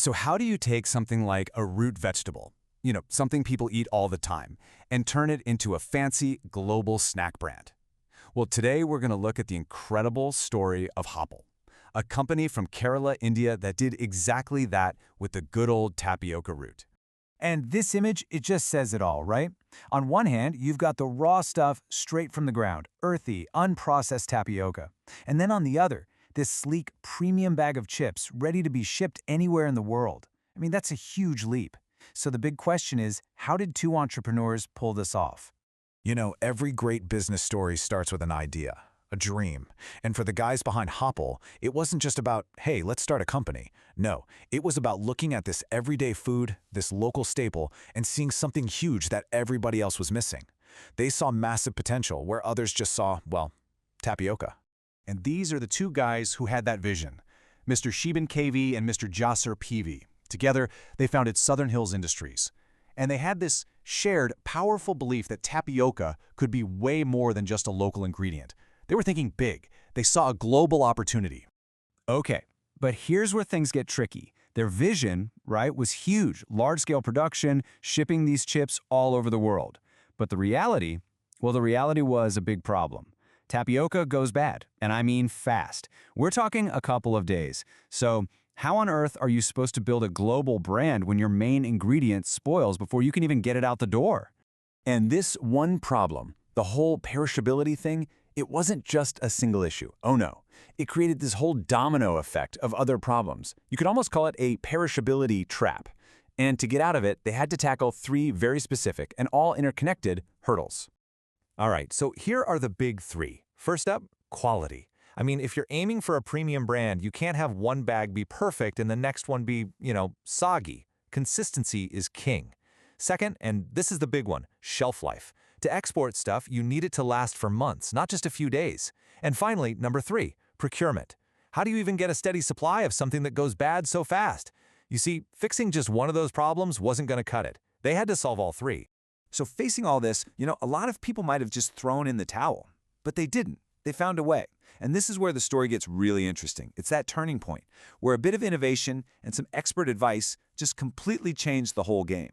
So how do you take something like a root vegetable, something people eat all the time, and turn it into a fancy global snack brand? Well, today we're going to look at the incredible story of HOPPLE, a company from Kerala, India that did exactly that with the good old tapioca root. And this image, it just says it all, right? On one hand, you've got the raw stuff straight from the ground, earthy, unprocessed tapioca. And then on the other, this sleek, premium bag of chips ready to be shipped anywhere in the world. I mean, that's a huge leap. So the big question is, how did two entrepreneurs pull this off? Every great business story starts with an idea, a dream. And for the guys behind HOPPLE, it wasn't just about, hey, let's start a company. No, it was about looking at this everyday food, this local staple, and seeing something huge that everybody else was missing. They saw massive potential where others just saw, well, tapioca. And these are the two guys who had that vision, Mr. Shibin K.V and Mr. Jaser P.V. Together, they founded Southern Hills Industries. And they had this shared, powerful belief that tapioca could be way more than just a local ingredient. They were thinking big. They saw a global opportunity. Okay, but here's where things get tricky. Their vision, right, was huge, large-scale production, shipping these chips all over the world. But the reality was a big problem. Tapioca goes bad, and I mean fast. We're talking a couple of days. So how on earth are you supposed to build a global brand when your main ingredient spoils before you can even get it out the door? And this one problem, the whole perishability thing, it wasn't just a single issue. Oh no. It created this whole domino effect of other problems. You could almost call it a perishability trap. And to get out of it, they had to tackle three very specific and all interconnected hurdles. All right, so here are the big three. First up, quality. I mean, if you're aiming for a premium brand, you can't have one bag be perfect and the next one be, soggy. Consistency is king. Second, and this is the big one, shelf life. To export stuff, you need it to last for months, not just a few days. And finally, number three, procurement. How do you even get a steady supply of something that goes bad so fast? You see, fixing just one of those problems wasn't going to cut it. They had to solve all three. So facing all this, a lot of people might have just thrown in the towel. But they didn't. They found a way. And this is where the story gets really interesting. It's that turning point, where a bit of innovation and some expert advice just completely changed the whole game.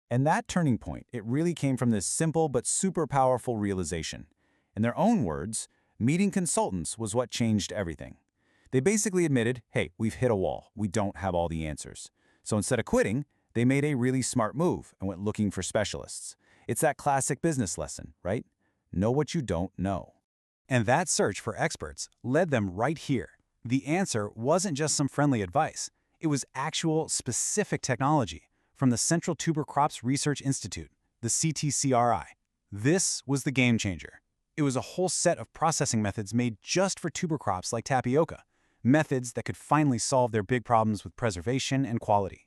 And that turning point, it really came from this simple but super powerful realization. In their own words, meeting consultants was what changed everything. They basically admitted, hey, we've hit a wall. We don't have all the answers. So instead of quitting, they made a really smart move and went looking for specialists. It's that classic business lesson, right? Know what you don't know. And that search for experts led them right here. The answer wasn't just some friendly advice. It was actual, specific technology from the Central Tuber Crops Research Institute, the CTCRI. This was the game changer. It was a whole set of processing methods made just for tuber crops like tapioca, methods that could finally solve their big problems with preservation and quality.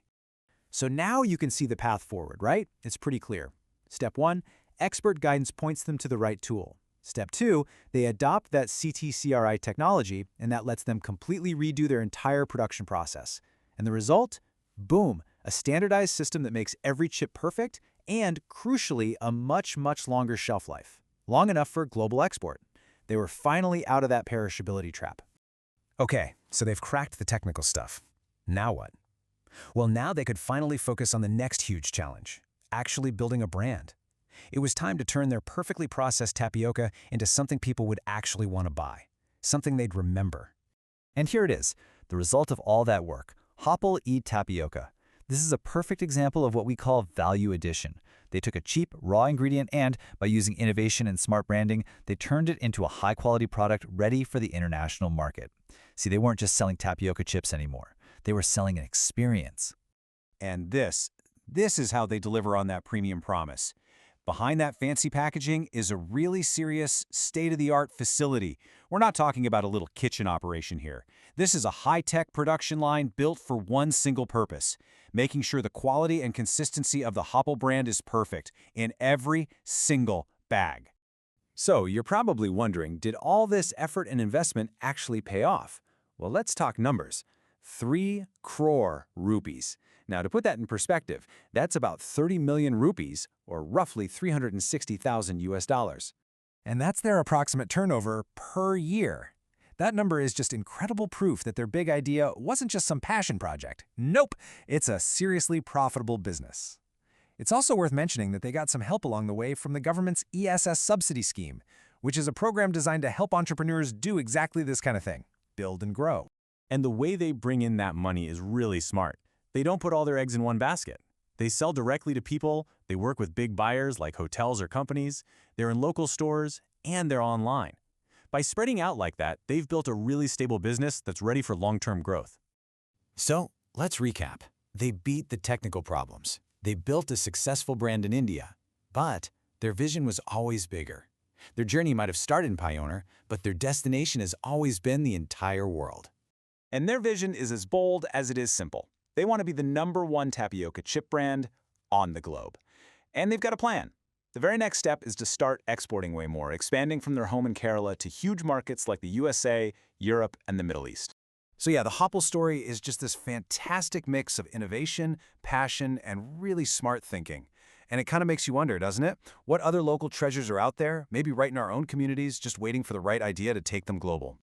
So now you can see the path forward, right? It's pretty clear. Step 1, expert guidance points them to the right tool. Step 2, they adopt that CTCRI technology, and that lets them completely redo their entire production process. And the result? Boom, a standardized system that makes every chip perfect and, crucially, a much, much longer shelf life. Long enough for global export. They were finally out of that perishability trap. Okay, so they've cracked the technical stuff. Now what? Well, now they could finally focus on the next huge challenge, actually building a brand. It was time to turn their perfectly processed tapioca into something people would actually want to buy, something they'd remember. And here it is, the result of all that work, HOPPLE Eatapioca. This is a perfect example of what we call value addition. They took a cheap, raw ingredient and, by using innovation and smart branding, they turned it into a high-quality product ready for the international market. See, they weren't just selling tapioca chips anymore. They were selling an experience. And this is how they deliver on that premium promise. Behind that fancy packaging is a really serious, state-of-the-art facility. We're not talking about a little kitchen operation here. This is a high-tech production line built for one single purpose, making sure the quality and consistency of the HOPPLE brand is perfect in every single bag. So you're probably wondering, did all this effort and investment actually pay off? Well, let's talk numbers. 3 crore rupees. Now, to put that in perspective, that's about 30 million rupees, or roughly 360,000 US dollars. And that's their approximate turnover per year. That number is just incredible proof that their big idea wasn't just some passion project. Nope, it's a seriously profitable business. It's also worth mentioning that they got some help along the way from the government's ESS subsidy scheme, which is a program designed to help entrepreneurs do exactly this kind of thing, build and grow. And the way they bring in that money is really smart. They don't put all their eggs in one basket. They sell directly to people, they work with big buyers like hotels or companies, they're in local stores, and they're online. By spreading out like that, they've built a really stable business that's ready for long-term growth. So, let's recap. They beat the technical problems. They built a successful brand in India, but their vision was always bigger. Their journey might have started in Payyanur, but their destination has always been the entire world. And their vision is as bold as it is simple. They want to be the #1 tapioca chip brand on the globe. And they've got a plan. The very next step is to start exporting way more, expanding from their home in Kerala to huge markets like the USA, Europe, and the Middle East. So yeah, the HOPPLE story is just this fantastic mix of innovation, passion, and really smart thinking. And it kind of makes you wonder, doesn't it? What other local treasures are out there, maybe right in our own communities, just waiting for the right idea to take them global?